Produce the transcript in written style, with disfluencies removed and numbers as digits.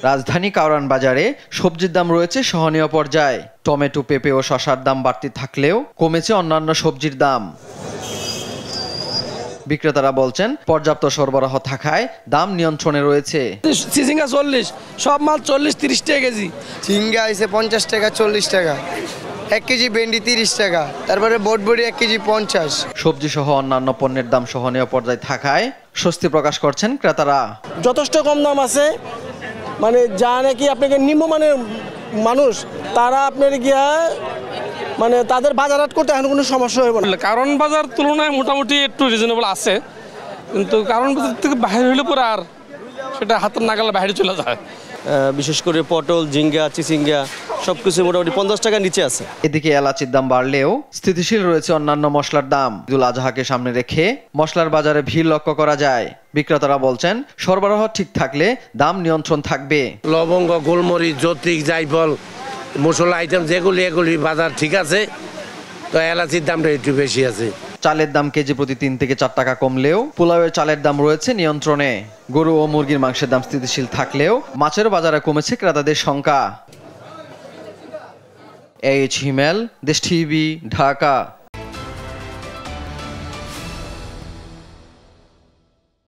রাজধানী কাউরান বাজারে সবজির দাম রয়েছে সহনীয় পর্যায়ে। টমেটো, পেঁপে ও শসার দাম বাড়তি থাকলেও কমেছে অন্যান্য সবজির দাম। বিক্রেতারা বলছেন, পর্যাপ্ত সরবরাহ থাকায় দাম নিয়ন্ত্রণে রয়েছে। চিচিঙ্গা 40, সব মাল 40-30 টাকা কেজি। ঝিঙ্গা হয়েছে 50 টাকা, 40 টাকা। 1 কেজি ভেন্ডি 30 টাকা, তারপরে বটবড়ি 1 কেজি 50। সবজি সহ অন্যান্য পণ্যের দাম সহনীয় পর্যায়ে থাকায় স্বস্তি প্রকাশ করছেন ক্রেতারা। যথেষ্ট কম দাম আছে, মানে যা নাকি আপনাকে নিম্নমানের মানুষ তারা আপনার গিয়া মানে তাদের বাজারহাট করতে এখন কোনো সমস্যা হবে না। কারণ বাজার তুলনায় মোটামুটি একটু রিজনেবল আছে, কিন্তু কারণ বাজার থেকে বাইরে হলে পরে আর সেটা হাতের নাগালে বাইরে চলে যায়। বিশেষ করে পটল, ঝিঙ্গা, চিচিঙ্গা সবকিছু মোটামুটি 50 টাকার নিচে আছে। এদিকে এলাচির দাম বাড়লেও স্থিতিশীল রয়েছে অন্যান্য মশলার দাম। ঈদুল আজহাকে সামনে রেখে মশলার বাজারে ভিড় লক্ষ্য করা যায়। বিক্রেতারা বলছেন, সরবরাহ ঠিক থাকলে দাম নিয়ন্ত্রণ থাকবে। লবঙ্গ, গোলমরিচ, জৈত্রিক, জায়ফল, মশলা আইটেম এগুলি বাজার ঠিক আছে, তো এলাচির দামটা একটু বেশি আছে। চালের দাম কেজি প্রতি 3 থেকে 4 টাকা কমলেও পোলাওয়ের চালের দাম রয়েছে নিয়ন্ত্রণে। গরু ও মুরগির মাংসের দাম স্থিতিশীল থাকলেও মাছের বাজারে কমেছে ক্রেতাদের সংখ্যা। এইচ হিমেল, দেশ টিভি, ঢাকা।